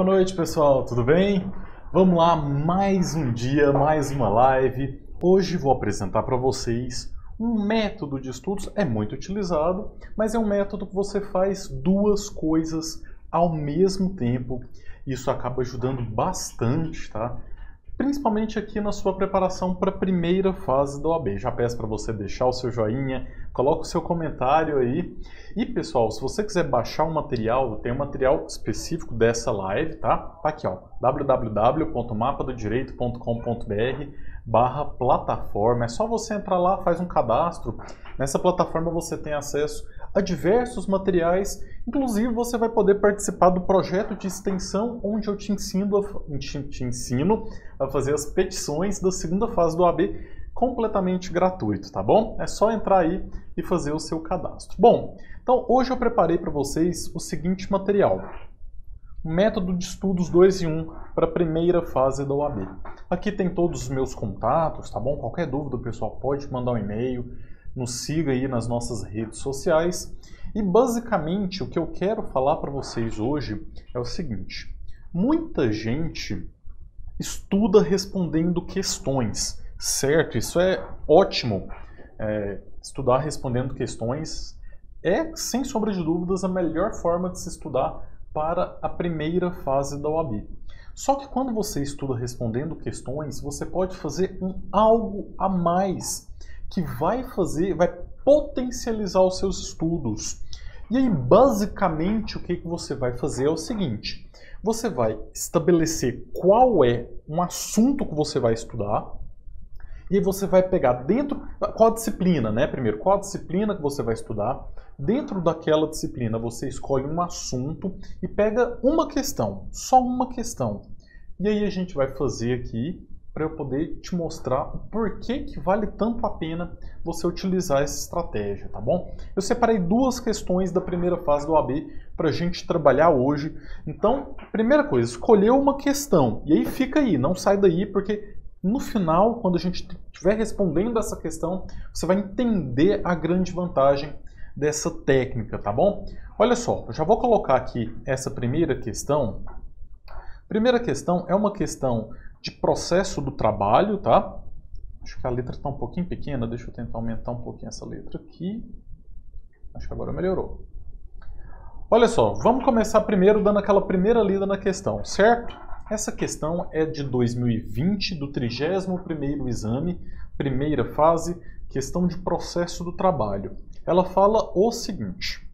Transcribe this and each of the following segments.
Boa noite, pessoal, tudo bem? Vamos lá, mais um dia, mais uma live. Hoje vou apresentar para vocês um método de estudos, é muito utilizado, mas é um método que você faz duas coisas ao mesmo tempo. Isso acaba ajudando bastante, tá? Principalmente aqui na sua preparação para a primeira fase da OAB. Já peço para você deixar o seu joinha, coloca o seu comentário aí. E pessoal, se você quiser baixar o material, tem um material específico dessa live, tá? Tá aqui, ó, www.mapadodireito.com.br/plataforma. É só você entrar lá, faz um cadastro. Nessa plataforma você tem acesso a diversos materiais, inclusive você vai poder participar do projeto de extensão onde eu te ensino a fazer as petições da segunda fase do OAB completamente gratuito, tá bom? É só entrar aí e fazer o seu cadastro. Bom, então hoje eu preparei para vocês o seguinte material. Método de estudos 2 em 1 para a primeira fase da OAB. Aqui tem todos os meus contatos, tá bom? Qualquer dúvida, pessoal, pode mandar um e-mail, nos siga aí nas nossas redes sociais. E basicamente o que eu quero falar para vocês hoje é o seguinte: muita gente estuda respondendo questões, certo? Isso é ótimo. Estudar respondendo questões é, sem sombra de dúvidas, a melhor forma de se estudar para a primeira fase da OAB. Só que quando você estuda respondendo questões, você pode fazer algo a mais que vai potencializar os seus estudos. E aí, basicamente, o que você vai fazer é o seguinte: você vai estabelecer qual é um assunto que você vai estudar, e aí você vai pegar dentro, qual disciplina, né? Primeiro, qual a disciplina que você vai estudar. Dentro daquela disciplina, você escolhe um assunto e pega uma questão, só uma questão. E aí a gente vai fazer aqui para eu poder te mostrar o porquê que vale tanto a pena você utilizar essa estratégia, tá bom? Eu separei duas questões da primeira fase do OAB para a gente trabalhar hoje. Então, primeira coisa, escolher uma questão. E aí fica aí, não sai daí, porque no final, quando a gente estiver respondendo essa questão, você vai entender a grande vantagem dessa técnica, tá bom? Olha só, eu já vou colocar aqui essa primeira questão. Primeira questão é uma questão de processo do trabalho, tá? Acho que a letra está um pouquinho pequena, deixa eu tentar aumentar um pouquinho essa letra aqui. Acho que agora melhorou. Olha só, vamos começar primeiro dando aquela primeira lida na questão, certo? Essa questão é de 2020, do 31º exame, primeira fase, questão de processo do trabalho. Ela fala o seguinte: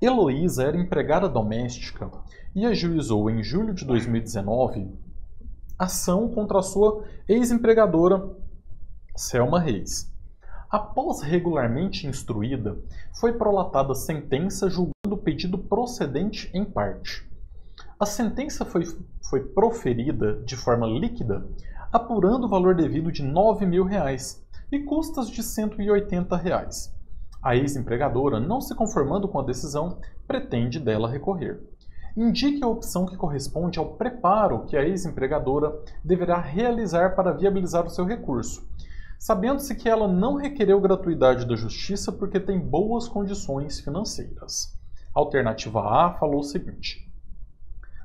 Heloísa era empregada doméstica e ajuizou em julho de 2019 ação contra a sua ex-empregadora, Selma Reis. Após regularmente instruída, foi prolatada sentença julgando o pedido procedente em parte. A sentença foi proferida de forma líquida, apurando o valor devido de R$ 9.000 e custas de R$ 180. A ex-empregadora, não se conformando com a decisão, pretende dela recorrer. Indique a opção que corresponde ao preparo que a ex-empregadora deverá realizar para viabilizar o seu recurso, sabendo-se que ela não requereu gratuidade da justiça porque tem boas condições financeiras. Alternativa A falou o seguinte: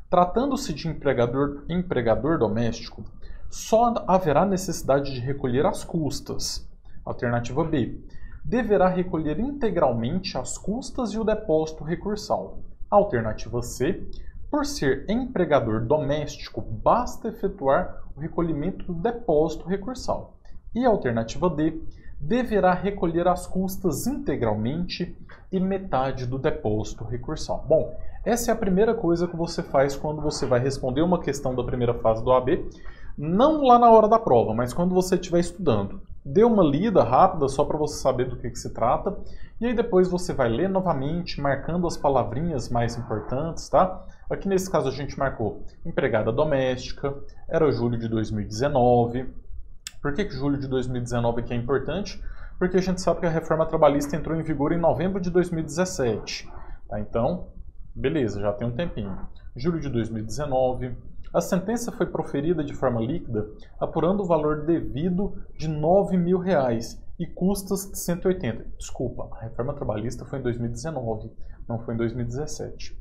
tratando-se de empregador doméstico, só haverá necessidade de recolher as custas. Alternativa B: deverá recolher integralmente as custas e o depósito recursal. Alternativa C: por ser empregador doméstico, basta efetuar o recolhimento do depósito recursal. E alternativa D: deverá recolher as custas integralmente e metade do depósito recursal. Bom, essa é a primeira coisa que você faz quando você vai responder uma questão da primeira fase do OAB, não lá na hora da prova, mas quando você estiver estudando. Dê uma lida rápida só para você saber do que se trata, e aí depois você vai ler novamente, marcando as palavrinhas mais importantes, tá? Aqui nesse caso a gente marcou empregada doméstica, era julho de 2019. Por que julho de 2019 aqui é importante? Porque a gente sabe que a reforma trabalhista entrou em vigor em novembro de 2017. Tá? Então, beleza, já tem um tempinho. Julho de 2019. A sentença foi proferida de forma líquida, apurando o valor devido de R$ 9.000 e custas de 180. Desculpa, a reforma trabalhista foi em 2019, não foi em 2017.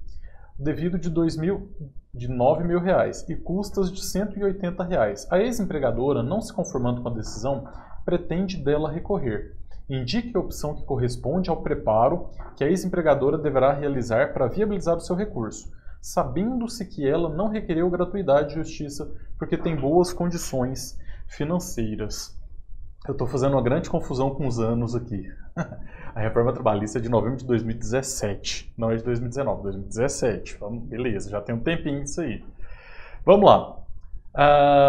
devido de R$9.000 e custas de R$180. A ex-empregadora, não se conformando com a decisão, pretende dela recorrer. Indique a opção que corresponde ao preparo que a ex-empregadora deverá realizar para viabilizar o seu recurso, sabendo-se que ela não requereu gratuidade de justiça porque tem boas condições financeiras. Eu estou fazendo uma grande confusão com os anos aqui. A reforma trabalhista é de novembro de 2017, não é de 2019, 2017. Beleza, já tem um tempinho isso aí. Vamos lá.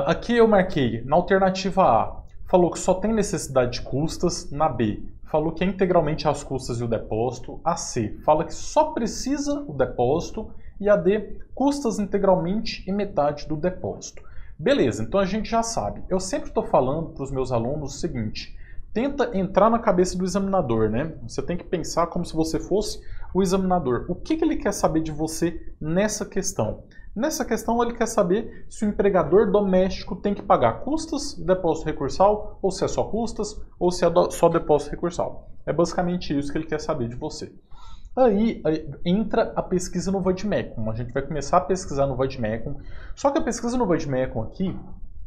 Aqui eu marquei, na alternativa A, falou que só tem necessidade de custas. Na B, falou que é integralmente as custas e o depósito. A C, fala que só precisa o depósito. E a D, custas integralmente e metade do depósito. Beleza, então a gente já sabe. Eu sempre estou falando para os meus alunos o seguinte: tenta entrar na cabeça do examinador, né? Você tem que pensar como se você fosse o examinador. O que ele quer saber de você nessa questão? Nessa questão ele quer saber se o empregador doméstico tem que pagar custas e depósito recursal, ou se é só custas, ou se é só depósito recursal. É basicamente isso que ele quer saber de você. Aí entra a pesquisa no Vaidemecum. A gente vai começar a pesquisar no Vaidemecum. Só que a pesquisa no Vaidemecum aqui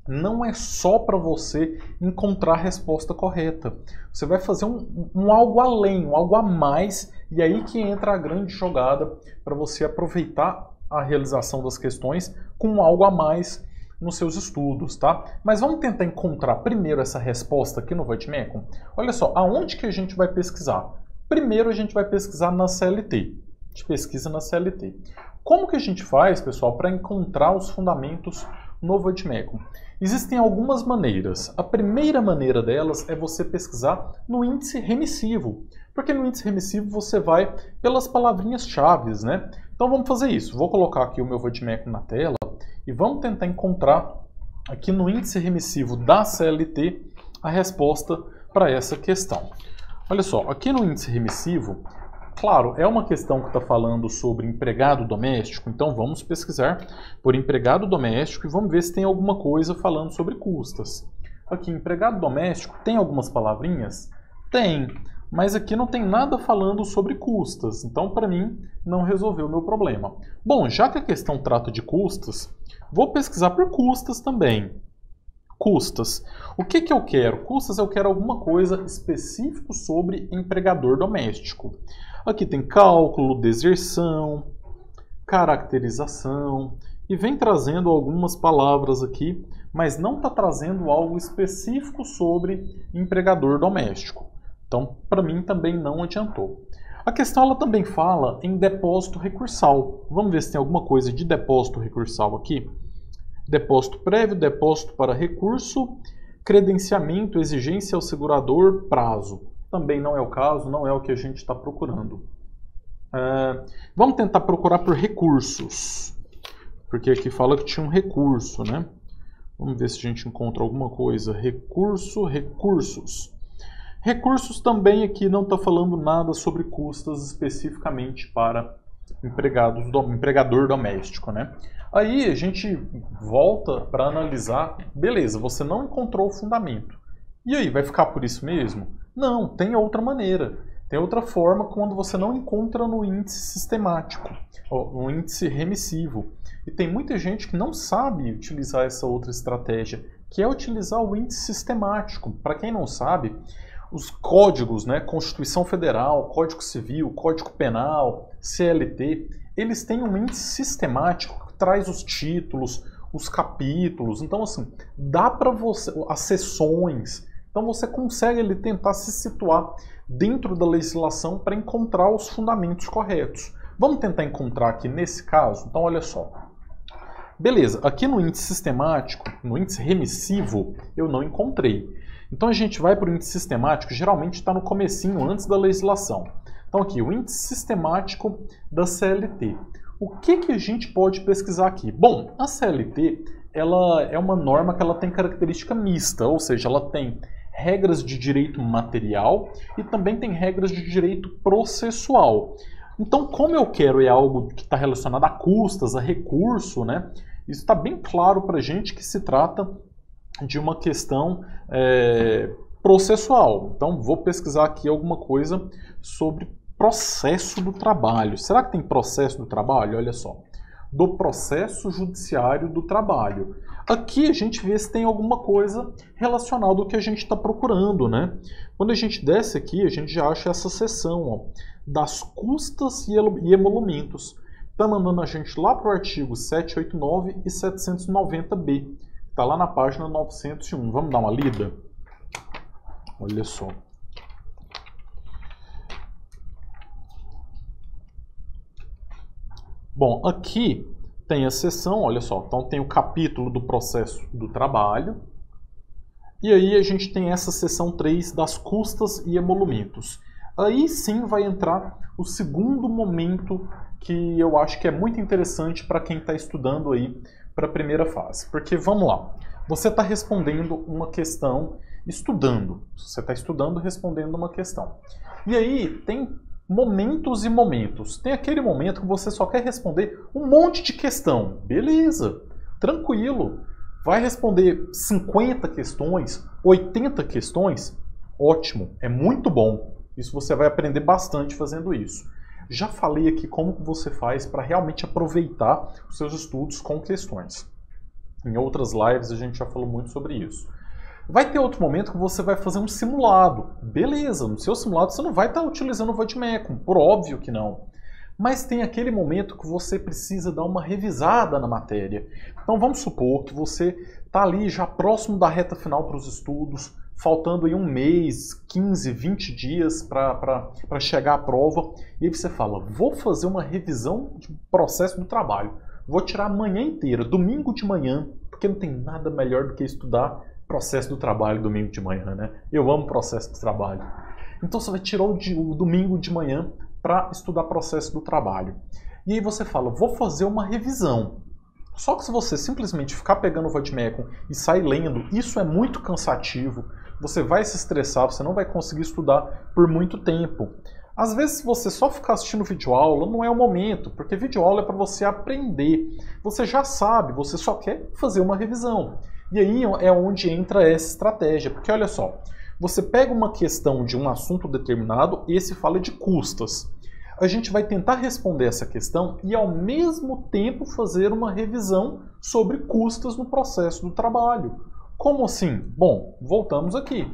não é só para você encontrar a resposta correta. Você vai fazer um algo além, um algo a mais, e aí que entra a grande jogada para você aproveitar a realização das questões com algo a mais nos seus estudos, tá? Mas vamos tentar encontrar primeiro essa resposta aqui no Vaidemecum. Olha só, aonde que a gente vai pesquisar? Primeiro a gente vai pesquisar na CLT. A gente pesquisa na CLT. Como que a gente faz, pessoal, para encontrar os fundamentos no Vaidemecum? Existem algumas maneiras. A primeira maneira delas é você pesquisar no índice remissivo. Porque no índice remissivo você vai pelas palavrinhas-chave, né? Então vamos fazer isso. Vou colocar aqui o meu Vaidemecum na tela e vamos tentar encontrar aqui no índice remissivo da CLT a resposta para essa questão. Olha só, aqui no índice remissivo, claro, é uma questão que está falando sobre empregado doméstico, então vamos pesquisar por empregado doméstico e vamos ver se tem alguma coisa falando sobre custas. Aqui, empregado doméstico, tem algumas palavrinhas? Tem, mas aqui não tem nada falando sobre custas, então para mim não resolveu o meu problema. Bom, já que a questão trata de custas, vou pesquisar por custas também. Custas. O que eu quero? Custas eu quero alguma coisa específica sobre empregador doméstico. Aqui tem cálculo, deserção, caracterização e vem trazendo algumas palavras aqui, mas não está trazendo algo específico sobre empregador doméstico. Então, para mim também não adiantou. A questão ela também fala em depósito recursal. Vamos ver se tem alguma coisa de depósito recursal aqui. Depósito prévio, depósito para recurso, credenciamento, exigência ao segurador, prazo. Também não é o caso, não é o que a gente está procurando. Vamos tentar procurar por recursos, porque aqui fala que tinha um recurso, né? Vamos ver se a gente encontra alguma coisa. Recurso, recursos. Recursos também aqui não está falando nada sobre custas especificamente para empregador doméstico, né? Aí a gente volta para analisar, beleza, você não encontrou o fundamento. E aí, vai ficar por isso mesmo? Não, tem outra maneira. Tem outra forma quando você não encontra no índice sistemático, no índice remissivo. E tem muita gente que não sabe utilizar essa outra estratégia, que é utilizar o índice sistemático. Para quem não sabe, os códigos, né, Constituição Federal, Código Civil, Código Penal, CLT, eles têm um índice sistemático que traz os títulos, os capítulos. Então, assim, dá para você, as seções. Então, você consegue ali tentar se situar dentro da legislação para encontrar os fundamentos corretos. Vamos tentar encontrar aqui nesse caso? Então, olha só. Beleza, aqui no índice sistemático, no índice remissivo, eu não encontrei. Então a gente vai para o índice sistemático, geralmente está no comecinho, antes da legislação. Então aqui, o índice sistemático da CLT. O que a gente pode pesquisar aqui? Bom, a CLT ela é uma norma que ela tem característica mista, ou seja, ela tem regras de direito material e também tem regras de direito processual. Então, como eu quero é algo que está relacionado a custas, a recurso, né? Isso está bem claro para a gente que se trata de uma questão processual. Então, vou pesquisar aqui alguma coisa sobre processo do trabalho. Será que tem processo do trabalho? Olha só. Do processo judiciário do trabalho. Aqui a gente vê se tem alguma coisa relacionada ao que a gente está procurando, né? Quando a gente desce aqui, a gente já acha essa seção, ó, das custas e emolumentos. Está mandando a gente lá para o artigo 789 e 790b. Está lá na página 901. Vamos dar uma lida? Olha só. Bom, aqui tem a seção, olha só, então tem o capítulo do processo do trabalho. E aí a gente tem essa seção 3 das custas e emolumentos. Aí sim vai entrar o segundo momento que eu acho que é muito interessante para quem está estudando aí para a primeira fase. Porque vamos lá, você está respondendo uma questão estudando. Você está estudando respondendo uma questão. E aí tem momentos e momentos. Tem aquele momento que você só quer responder um monte de questão. Beleza, tranquilo. Vai responder 50 questões, 80 questões? Ótimo, é muito bom. Isso você vai aprender bastante fazendo isso. Já falei aqui como você faz para realmente aproveitar os seus estudos com questões. Em outras lives a gente já falou muito sobre isso. Vai ter outro momento que você vai fazer um simulado. Beleza, no seu simulado você não vai estar utilizando o Vademecum, por óbvio que não. Mas tem aquele momento que você precisa dar uma revisada na matéria. Então vamos supor que você está ali já próximo da reta final para os estudos, faltando aí um mês, 15, 20 dias para chegar à prova. E aí você fala, vou fazer uma revisão de processo do trabalho. Vou tirar a manhã inteira, domingo de manhã, porque não tem nada melhor do que estudar processo do trabalho domingo de manhã, né? Eu amo processo do trabalho. Então você vai tirar o domingo de manhã para estudar processo do trabalho. E aí você fala, vou fazer uma revisão. Só que se você simplesmente ficar pegando o Vademecum e sair lendo, isso é muito cansativo. Você vai se estressar, você não vai conseguir estudar por muito tempo. Às vezes, se você só ficar assistindo videoaula, não é o momento, porque videoaula é para você aprender. Você já sabe, você só quer fazer uma revisão. E aí é onde entra essa estratégia, porque olha só, você pega uma questão de um assunto determinado, esse fala de custas. A gente vai tentar responder essa questão e ao mesmo tempo fazer uma revisão sobre custas no processo do trabalho. Como assim? Bom, voltamos aqui.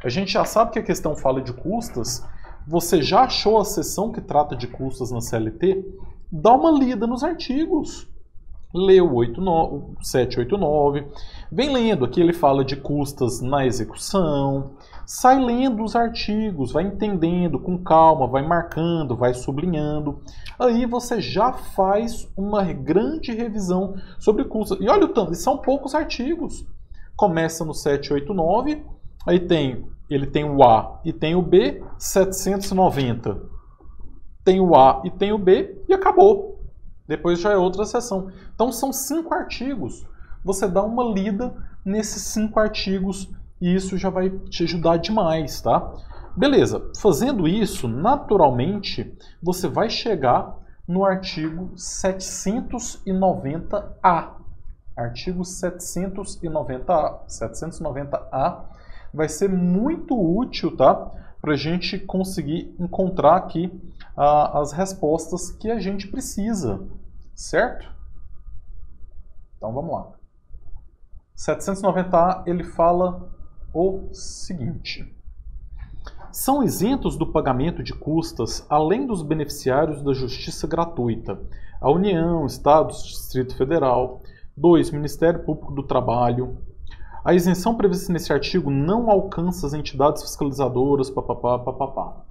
A gente já sabe que a questão fala de custas, você já achou a seção que trata de custas na CLT? Dá uma lida nos artigos. Lê o 789, vem lendo, aqui ele fala de custas na execução, sai lendo os artigos, vai entendendo com calma, vai marcando, vai sublinhando, aí você já faz uma grande revisão sobre custas. E olha o tanto, são poucos artigos. Começa no 789, aí ele tem o A e tem o B, 790. Tem o A e tem o B e acabou. Depois já é outra seção. Então são 5 artigos. Você dá uma lida nesses 5 artigos e isso já vai te ajudar demais, tá? Beleza, fazendo isso, naturalmente, você vai chegar no artigo 790A. Artigo 790A. 790A vai ser muito útil, tá? Para a gente conseguir encontrar aqui as respostas que a gente precisa, certo? Então vamos lá. 790A ele fala o seguinte: são isentos do pagamento de custas, além dos beneficiários da justiça gratuita, a União, Estados, Distrito Federal. 2. Ministério Público do Trabalho. A isenção prevista nesse artigo não alcança as entidades fiscalizadoras, papapá, papapá.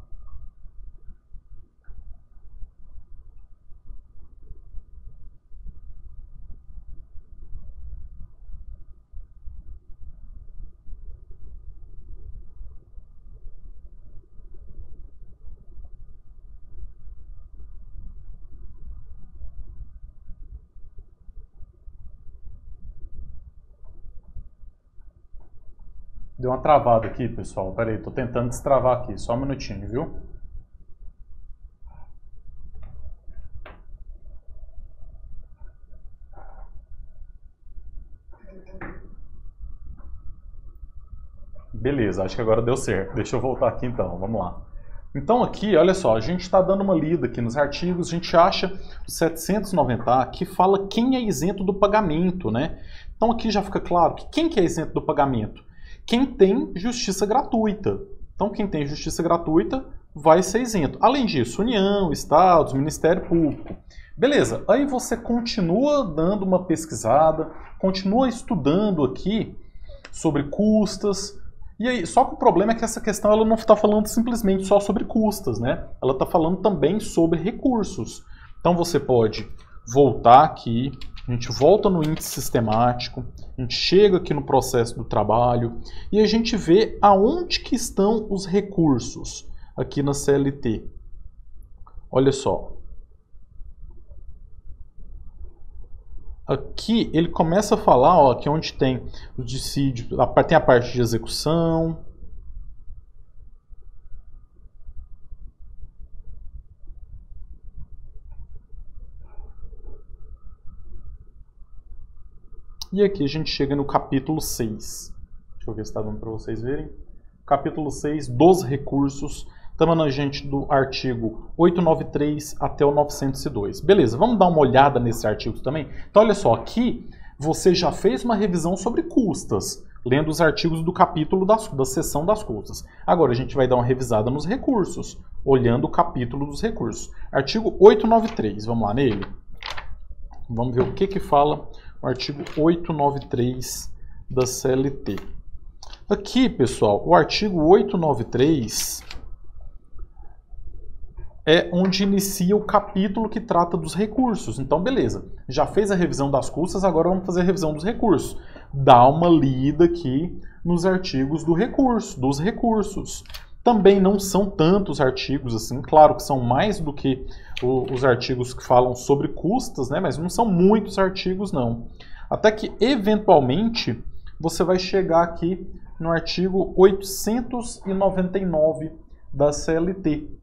Deu uma travada aqui, pessoal. Pera aí, tô tentando destravar aqui. Só um minutinho, viu? Beleza, acho que agora deu certo. Deixa eu voltar aqui então, vamos lá. Então aqui, olha só, a gente está dando uma lida aqui nos artigos, a gente acha o 790A que fala quem é isento do pagamento, né? Então aqui já fica claro que quem que é isento do pagamento? Quem tem justiça gratuita. Então quem tem justiça gratuita vai ser isento. Além disso, União, Estados, Ministério Público. Beleza, aí você continua dando uma pesquisada, continua estudando aqui sobre custas. E aí, só que o problema é que essa questão ela não está falando simplesmente só sobre custas, né? Ela está falando também sobre recursos. Então você pode voltar aqui, a gente volta no índice sistemático, a gente chega aqui no processo do trabalho e a gente vê aonde que estão os recursos aqui na CLT. Olha só. Aqui ele começa a falar, ó, aqui onde tem o dissídio, tem a parte de execução. E aqui a gente chega no capítulo 6. Deixa eu ver se está dando para vocês verem. Capítulo 6 dos recursos. Estamos na gente do artigo 893 até o 902. Beleza, vamos dar uma olhada nesses artigos também? Então, olha só, aqui você já fez uma revisão sobre custas, lendo os artigos do capítulo da seção das custas. Agora a gente vai dar uma revisada nos recursos, olhando o capítulo dos recursos. Artigo 893, vamos lá nele? Vamos ver o que fala o artigo 893 da CLT. Aqui, pessoal, o artigo 893... é onde inicia o capítulo que trata dos recursos. Então, beleza. Já fez a revisão das custas, agora vamos fazer a revisão dos recursos. Dá uma lida aqui nos artigos dos recursos. Também não são tantos artigos assim, claro que são mais do que os artigos que falam sobre custas, né? Mas não são muitos artigos, não. Até que, eventualmente, você vai chegar aqui no artigo 899 da CLT.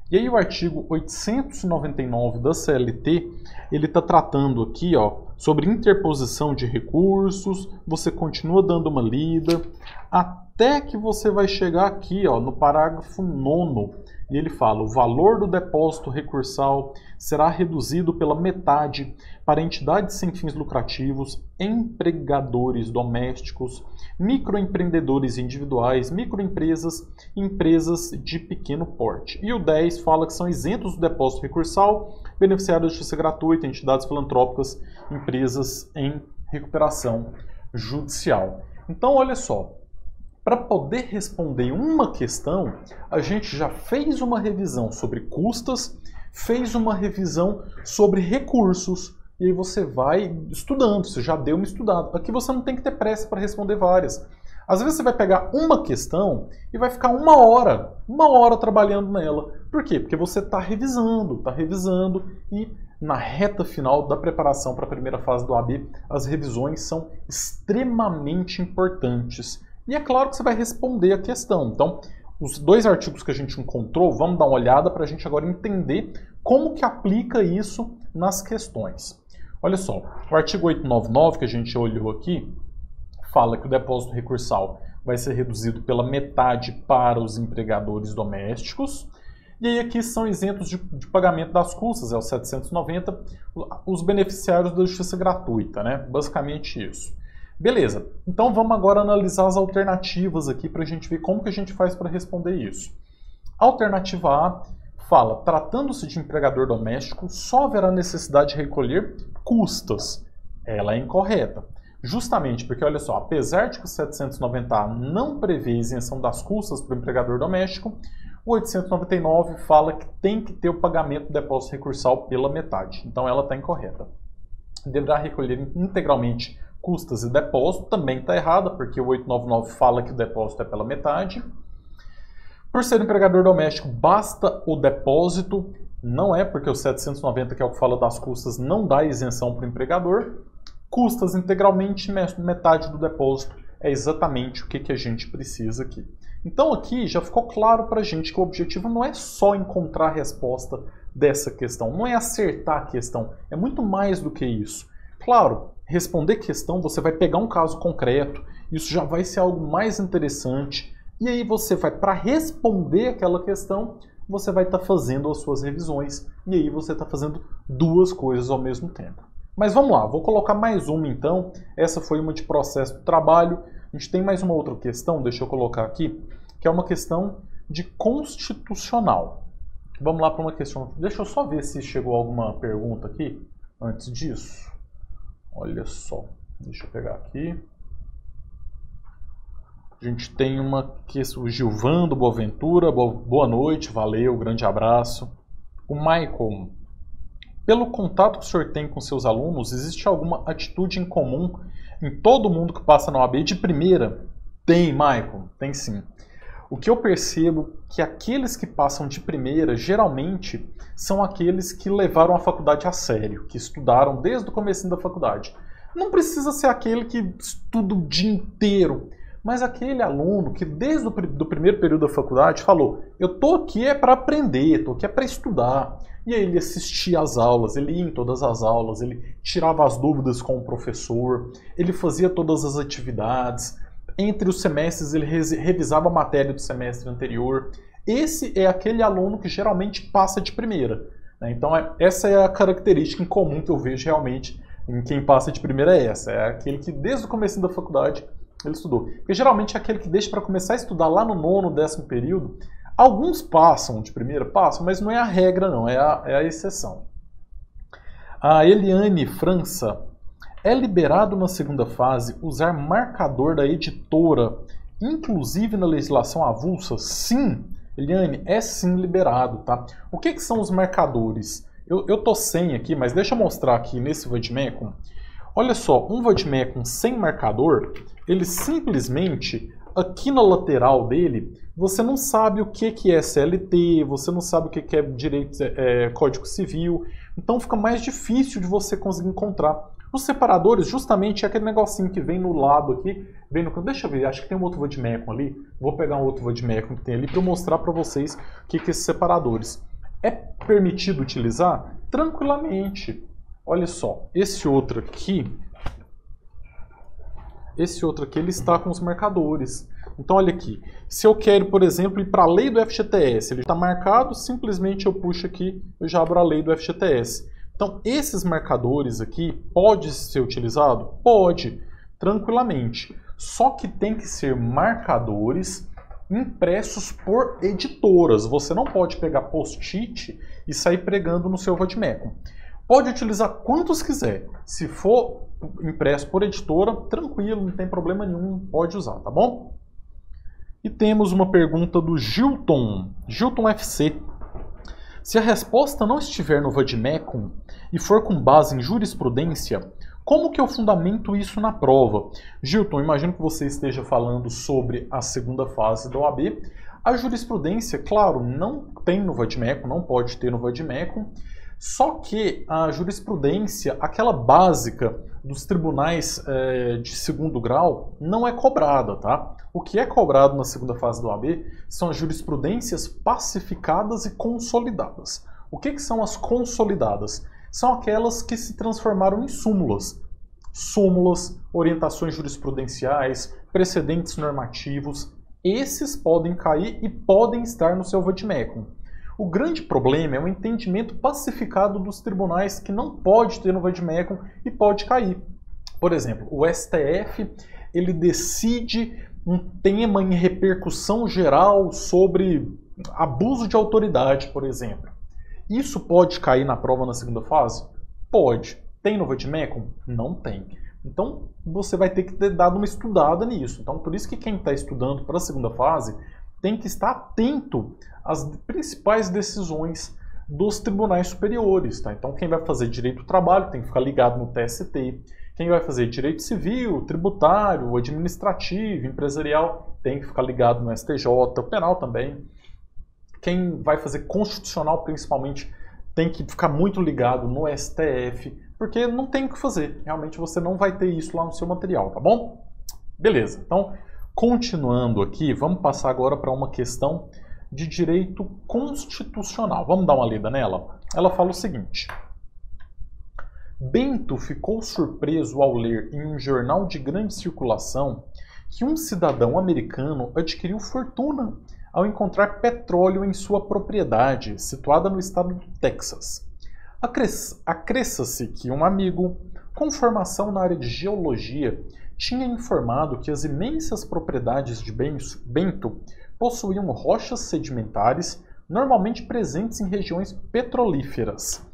E aí o artigo 899 da CLT, ele está tratando aqui, ó, sobre interposição de recursos, você continua dando uma lida, até que você vai chegar aqui, ó, no parágrafo 9º, e ele fala: o valor do depósito recursal será reduzido pela metade para entidades sem fins lucrativos, empregadores domésticos, microempreendedores individuais, microempresas e empresas de pequeno porte. E o 10 fala que são isentos do depósito recursal, beneficiários de justiça gratuita, entidades filantrópicas, empresas em recuperação judicial. Então, olha só. Para poder responder uma questão, a gente já fez uma revisão sobre custas, fez uma revisão sobre recursos, e aí você vai estudando, você já deu uma estudada. Aqui você não tem que ter pressa para responder várias. Às vezes você vai pegar uma questão e vai ficar uma hora trabalhando nela. Por quê? Porque você está revisando e na reta final da preparação para a primeira fase do AB, as revisões são extremamente importantes. E é claro que você vai responder a questão. Então, os dois artigos que a gente encontrou, vamos dar uma olhada para a gente agora entender como que aplica isso nas questões. Olha só, o artigo 899 que a gente olhou aqui, fala que o depósito recursal vai ser reduzido pela metade para os empregadores domésticos. E aí aqui são isentos de pagamento das custas, é o 790, os beneficiários da justiça gratuita, né? Basicamente isso. Beleza, então vamos agora analisar as alternativas aqui para a gente ver como que a gente faz para responder isso. Alternativa A fala: tratando-se de empregador doméstico, só haverá necessidade de recolher custas. Ela é incorreta. Justamente porque, olha só, apesar de que o 790A não prevê isenção das custas para o empregador doméstico, o 899 fala que tem que ter o pagamento do depósito recursal pela metade. Então ela está incorreta. Deverá recolher integralmente custas e depósito, também está errada, porque o 899 fala que o depósito é pela metade. Por ser empregador doméstico, basta o depósito, não é, porque o 790, que é o que fala das custas, não dá isenção para o empregador. Custas integralmente, metade do depósito, é exatamente o que a gente precisa aqui. Então aqui já ficou claro para a gente que o objetivo não é só encontrar a resposta dessa questão, não é acertar a questão, é muito mais do que isso. Claro, responder questão, você vai pegar um caso concreto, isso já vai ser algo mais interessante, E aí você vai, para responder aquela questão, você vai estar fazendo as suas revisões. E aí você está fazendo duas coisas ao mesmo tempo. Mas vamos lá, vou colocar mais uma então. Essa foi uma de processo do trabalho. A gente tem mais uma outra questão, deixa eu colocar aqui, que é uma questão de constitucional. Vamos lá para uma questão. Deixa eu só ver se chegou alguma pergunta aqui antes disso. Olha só, deixa eu pegar aqui. A gente tem uma questão, o Gilvando Boaventura, boa noite, valeu, grande abraço. O Michael, pelo contato que o senhor tem com seus alunos, existe alguma atitude em comum em todo mundo que passa na OAB de primeira? Tem, Michael, tem sim. O que eu percebo é que aqueles que passam de primeira, geralmente, são aqueles que levaram a faculdade a sério, que estudaram desde o comecinho da faculdade. Não precisa ser aquele que estuda o dia inteiro, mas aquele aluno que desde o primeiro período da faculdade falou: eu tô aqui é para aprender, tô aqui é para estudar. E aí ele assistia às aulas, ele ia em todas as aulas, ele tirava as dúvidas com o professor, ele fazia todas as atividades. Entre os semestres ele revisava a matéria do semestre anterior. Esse é aquele aluno que geralmente passa de primeira, né? Então essa é a característica em comum que eu vejo realmente em quem passa de primeira, é essa. É aquele que desde o começo da faculdade ele estudou. Porque geralmente é aquele que deixa para começar a estudar lá no 9º, 10º período. Alguns passam de primeira, mas não é a regra não, é a exceção. A Eliane França: é liberado na segunda fase usar marcador da editora, inclusive na legislação avulsa? Sim, Eliane, é sim liberado, tá? O que são os marcadores? Eu tô sem aqui, mas deixa eu mostrar aqui nesse vademecum. Olha só, um vademecum sem marcador, ele simplesmente, aqui na lateral dele, você não sabe o que é CLT, você não sabe o que é direito, Código Civil, então fica mais difícil de você conseguir encontrar. Os separadores, justamente, é aquele negocinho que vem no lado aqui, deixa eu ver, acho que tem um outro vademecum ali, vou pegar um outro vademecum que tem ali para mostrar para vocês o que esses separadores. É permitido utilizar? Tranquilamente. Olha só, esse outro aqui, ele está com os marcadores. Então olha aqui, se eu quero, por exemplo, ir para a lei do FGTS, ele está marcado, simplesmente eu puxo aqui, eu já abro a lei do FGTS. Então esses marcadores aqui, pode ser utilizado? Pode, tranquilamente. Só que tem que ser marcadores impressos por editoras. Você não pode pegar post-it e sair pregando no seu vademecum. Pode utilizar quantos quiser. Se for impresso por editora, tranquilo, não tem problema nenhum, pode usar, tá bom? E temos uma pergunta do Gilton FC. Se a resposta não estiver no vademecum e for com base em jurisprudência, como que eu fundamento isso na prova? Gilton, imagino que você esteja falando sobre a segunda fase da OAB. A jurisprudência, claro, não tem no vademecum, não pode ter no vademecum. Só que a jurisprudência, aquela básica dos tribunais de segundo grau, não é cobrada, tá? O que é cobrado na segunda fase do OAB são as jurisprudências pacificadas e consolidadas. O que são as consolidadas? São aquelas que se transformaram em súmulas. Súmulas, orientações jurisprudenciais, precedentes normativos. Esses podem cair e podem estar no seu vademecum. O grande problema é o entendimento pacificado dos tribunais que não pode ter no vademecum e pode cair. Por exemplo, o STF ele decide um tema em repercussão geral sobre abuso de autoridade, por exemplo. Isso pode cair na prova na segunda fase? Pode. Tem no vademecum? Não tem. Então você vai ter que ter dado uma estudada nisso. Então por isso que quem está estudando para a segunda fase tem que estar atento às principais decisões dos tribunais superiores, tá? Então quem vai fazer direito do trabalho tem que ficar ligado no TST. Quem vai fazer direito civil, tributário, administrativo, empresarial, tem que ficar ligado no STJ, o penal também. Quem vai fazer constitucional, principalmente, tem que ficar muito ligado no STF, porque não tem o que fazer. Realmente você não vai ter isso lá no seu material, tá bom? Beleza. Então, continuando aqui, vamos passar agora para uma questão de direito constitucional. Vamos dar uma lida nela? Ela fala o seguinte: Bento ficou surpreso ao ler em um jornal de grande circulação que um cidadão americano adquiriu fortuna ao encontrar petróleo em sua propriedade, situada no estado do Texas. Acresça-se que um amigo, com formação na área de geologia, tinha informado que as imensas propriedades de Bento possuíam rochas sedimentares normalmente presentes em regiões petrolíferas.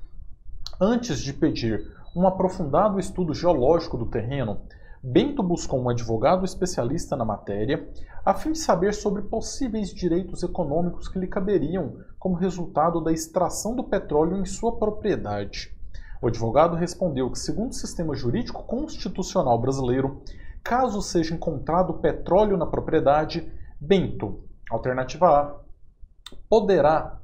Antes de pedir um aprofundado estudo geológico do terreno, Bento buscou um advogado especialista na matéria, a fim de saber sobre possíveis direitos econômicos que lhe caberiam como resultado da extração do petróleo em sua propriedade. O advogado respondeu que, segundo o sistema jurídico constitucional brasileiro, caso seja encontrado petróleo na propriedade, Bento, alternativa A, poderá,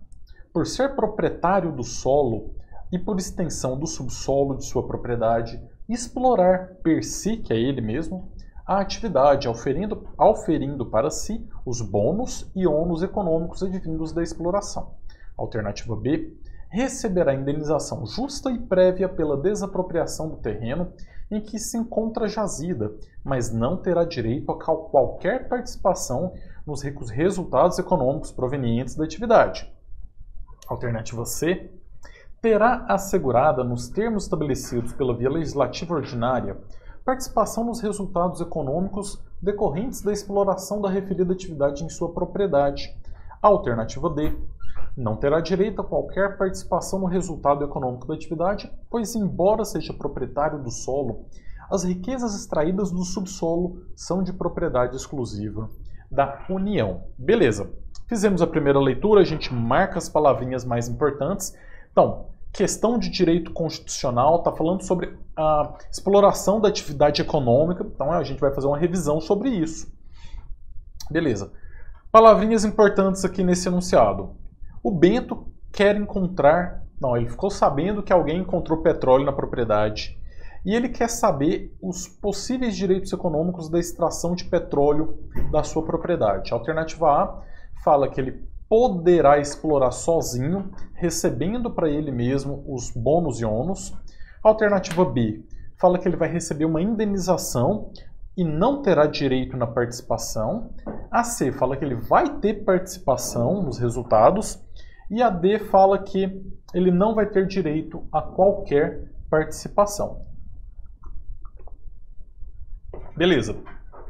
por ser proprietário do solo e por extensão do subsolo de sua propriedade, explorar per si, que é ele mesmo, a atividade, auferindo para si os bônus e ônus econômicos advindos da exploração. Alternativa B, receberá indenização justa e prévia pela desapropriação do terreno em que se encontra jazida, mas não terá direito a qualquer participação nos resultados econômicos provenientes da atividade. Alternativa C, terá assegurada, nos termos estabelecidos pela via legislativa ordinária, participação nos resultados econômicos decorrentes da exploração da referida atividade em sua propriedade. Alternativa D, não terá direito a qualquer participação no resultado econômico da atividade, pois, embora seja proprietário do solo, as riquezas extraídas do subsolo são de propriedade exclusiva da União. Beleza, fizemos a primeira leitura, a gente marca as palavrinhas mais importantes. Então, questão de direito constitucional, está falando sobre a exploração da atividade econômica, então a gente vai fazer uma revisão sobre isso. Beleza. Palavrinhas importantes aqui nesse enunciado. O Bento quer encontrar... Não, ele ficou sabendo que alguém encontrou petróleo na propriedade e ele quer saber os possíveis direitos econômicos da extração de petróleo da sua propriedade. A alternativa A fala que ele poderá explorar sozinho, recebendo para ele mesmo os bônus e ônus. A alternativa B fala que ele vai receber uma indenização e não terá direito na participação. A C fala que ele vai ter participação nos resultados. E a D fala que ele não vai ter direito a qualquer participação. Beleza.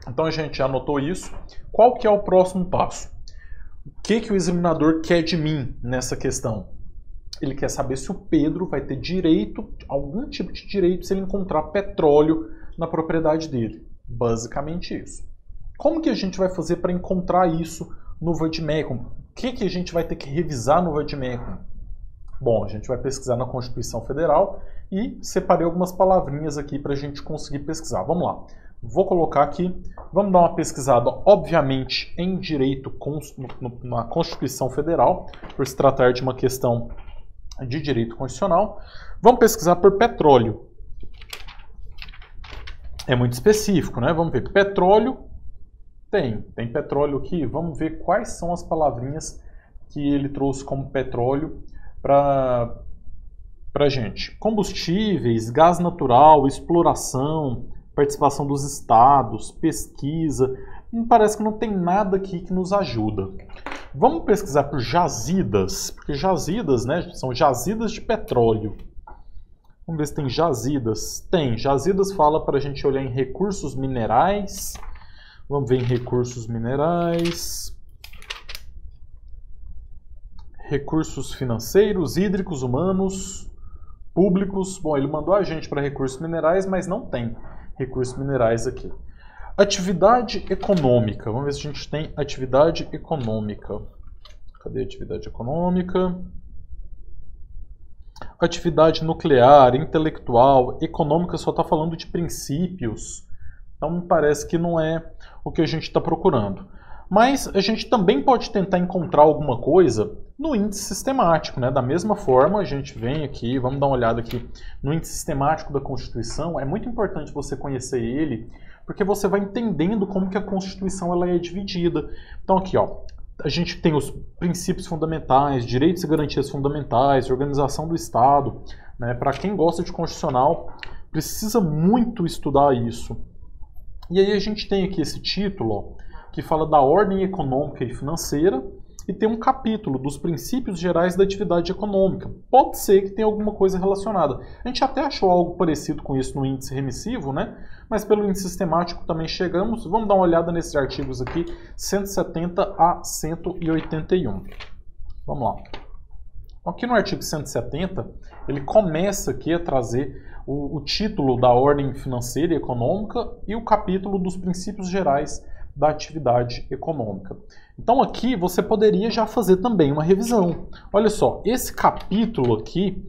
Então a gente já anotou isso. Qual que é o próximo passo? O que o examinador quer de mim nessa questão? Ele quer saber se o Pedro vai ter direito, algum tipo de direito, se ele encontrar petróleo na propriedade dele. Basicamente isso. Como que a gente vai fazer para encontrar isso no vade-mecum? O que a gente vai ter que revisar no vade-mecum? Bom, a gente vai pesquisar na Constituição Federal e separei algumas palavrinhas aqui para a gente conseguir pesquisar. Vamos lá. Vou colocar aqui, vamos dar uma pesquisada, obviamente, em direito na Constituição Federal, por se tratar de uma questão de direito constitucional. Vamos pesquisar por petróleo. É muito específico, né? Vamos ver, petróleo, tem petróleo aqui, vamos ver quais são as palavrinhas que ele trouxe como petróleo para a gente. Combustíveis, gás natural, exploração, participação dos estados, pesquisa. Me parece que não tem nada aqui que nos ajuda. Vamos pesquisar por jazidas, porque jazidas, né, são jazidas de petróleo. Vamos ver se tem jazidas. Tem. Jazidas fala para a gente olhar em recursos minerais. Vamos ver em recursos minerais. Recursos financeiros, hídricos, humanos, públicos. Bom, ele mandou a gente para recursos minerais, mas não tem recursos minerais aqui. Atividade econômica. Vamos ver se a gente tem atividade econômica. Cadê a atividade econômica? Atividade nuclear, intelectual, econômica só está falando de princípios. Então me parece que não é o que a gente está procurando. Mas a gente também pode tentar encontrar alguma coisa no índice sistemático, né? Da mesma forma, a gente vem aqui, vamos dar uma olhada aqui no índice sistemático da Constituição. É muito importante você conhecer ele, porque você vai entendendo como que a Constituição ela é dividida. Então aqui, ó, a gente tem os princípios fundamentais, direitos e garantias fundamentais, organização do Estado, né? Para quem gosta de constitucional, precisa muito estudar isso. E aí a gente tem aqui esse título, ó, que fala da ordem econômica e financeira, e tem um capítulo dos princípios gerais da atividade econômica. Pode ser que tenha alguma coisa relacionada. A gente até achou algo parecido com isso no índice remissivo, né? Mas pelo índice sistemático também chegamos. Vamos dar uma olhada nesses artigos aqui, 170 a 181. Vamos lá. Aqui no artigo 170, ele começa aqui a trazer o título da ordem financeira e econômica e o capítulo dos princípios gerais da atividade econômica. Então aqui você poderia já fazer também uma revisão. Olha só, esse capítulo aqui,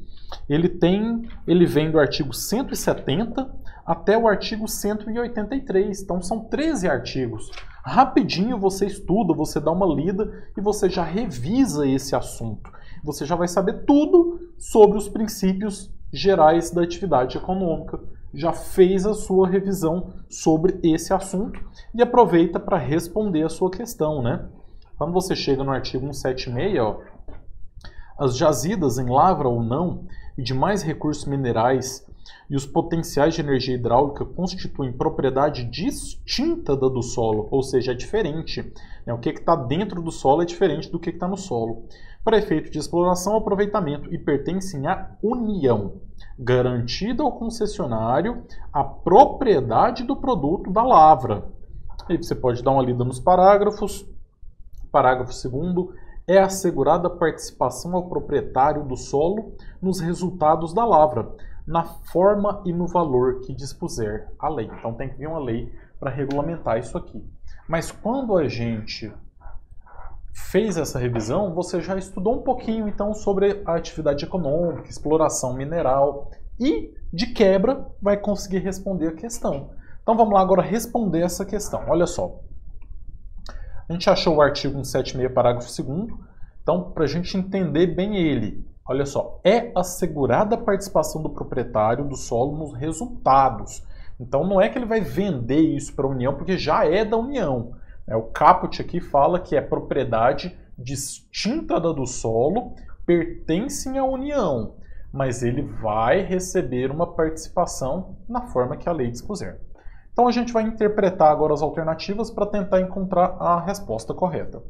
ele vem do artigo 170 até o artigo 183. Então são 13 artigos. Rapidinho você estuda, você dá uma lida e você já revisa esse assunto. Você já vai saber tudo sobre os princípios gerais da atividade econômica. Já fez a sua revisão sobre esse assunto e aproveita para responder a sua questão, né? Quando você chega no artigo 176, ó, as jazidas em lavra ou não e demais recursos minerais e os potenciais de energia hidráulica constituem propriedade distinta da do solo, ou seja, é diferente. Né? O que está dentro do solo é diferente do que está no solo. Para efeito de exploração ou aproveitamento e pertencem à União, garantida ao concessionário a propriedade do produto da lavra. Aí você pode dar uma lida nos parágrafos. Parágrafo 2º, é assegurada a participação ao proprietário do solo nos resultados da lavra, na forma e no valor que dispuser a lei. Então tem que vir uma lei para regulamentar isso aqui. Mas quando a gente fez essa revisão, você já estudou um pouquinho então sobre a atividade econômica, exploração mineral e, de quebra, vai conseguir responder a questão. Então vamos lá agora responder essa questão. Olha só. A gente achou o artigo 176, parágrafo 2º. Então, para a gente entender bem ele, olha só, é assegurada a participação do proprietário do solo nos resultados. Então, não é que ele vai vender isso para a União, porque já é da União. O caput aqui fala que é propriedade distinta da do solo, pertencem à União, mas ele vai receber uma participação na forma que a lei dispuser. Então a gente vai interpretar agora as alternativas para tentar encontrar a resposta correta.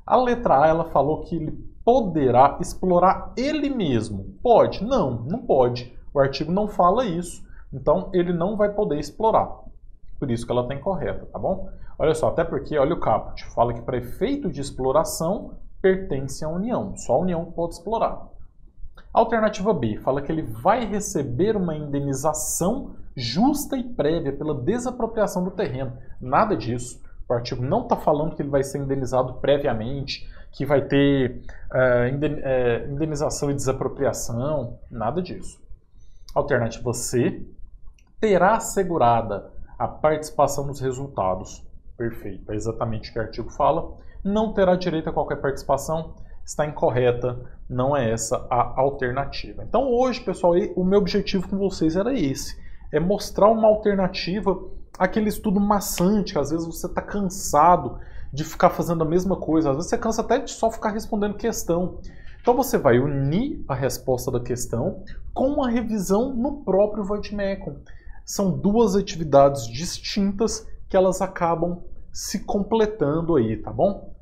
A letra A, ela falou que ele poderá explorar ele mesmo. Pode? Não, não pode. O artigo não fala isso, então ele não vai poder explorar. Por isso que ela está incorreta, tá bom? Olha só, até porque, olha o caput, fala que para efeito de exploração pertence à União. Só a União pode explorar. A alternativa B fala que ele vai receber uma indenização justa e prévia pela desapropriação do terreno. Nada disso. O artigo não está falando que ele vai ser indenizado previamente, que vai ter indenização e desapropriação. Nada disso. Alternativa C, terá assegurada a participação nos resultados. Perfeito, é exatamente o que o artigo fala. Não terá direito a qualquer participação. Está incorreta, não é essa a alternativa. Então hoje, pessoal, o meu objetivo com vocês era esse. É mostrar uma alternativa àquele estudo maçante, que às vezes você está cansado de ficar fazendo a mesma coisa. Às vezes você cansa até de só ficar respondendo questão. Então você vai unir a resposta da questão com a revisão no próprio Vademecum. São duas atividades distintas que elas acabam se completando aí, tá bom?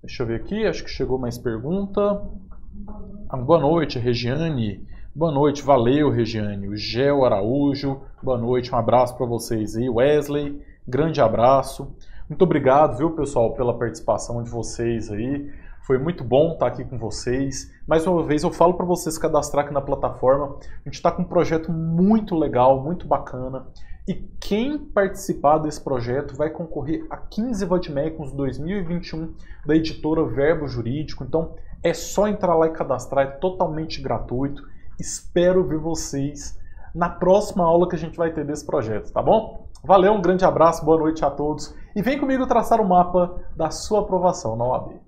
Deixa eu ver aqui, acho que chegou mais pergunta. Boa noite, Regiane. Boa noite, valeu, Regiane. O Gel Araújo, boa noite, um abraço para vocês aí. Wesley, grande abraço. Muito obrigado, viu, pessoal, pela participação de vocês aí. Foi muito bom estar aqui com vocês. Mais uma vez, eu falo para vocês cadastrar aqui na plataforma. A gente está com um projeto muito legal, muito bacana. E quem participar desse projeto vai concorrer a 15 Vademecums 2021 da editora Verbo Jurídico. Então é só entrar lá e cadastrar, é totalmente gratuito. Espero ver vocês na próxima aula que a gente vai ter desse projeto, tá bom? Valeu, um grande abraço, boa noite a todos. E vem comigo traçar o mapa da sua aprovação na OAB.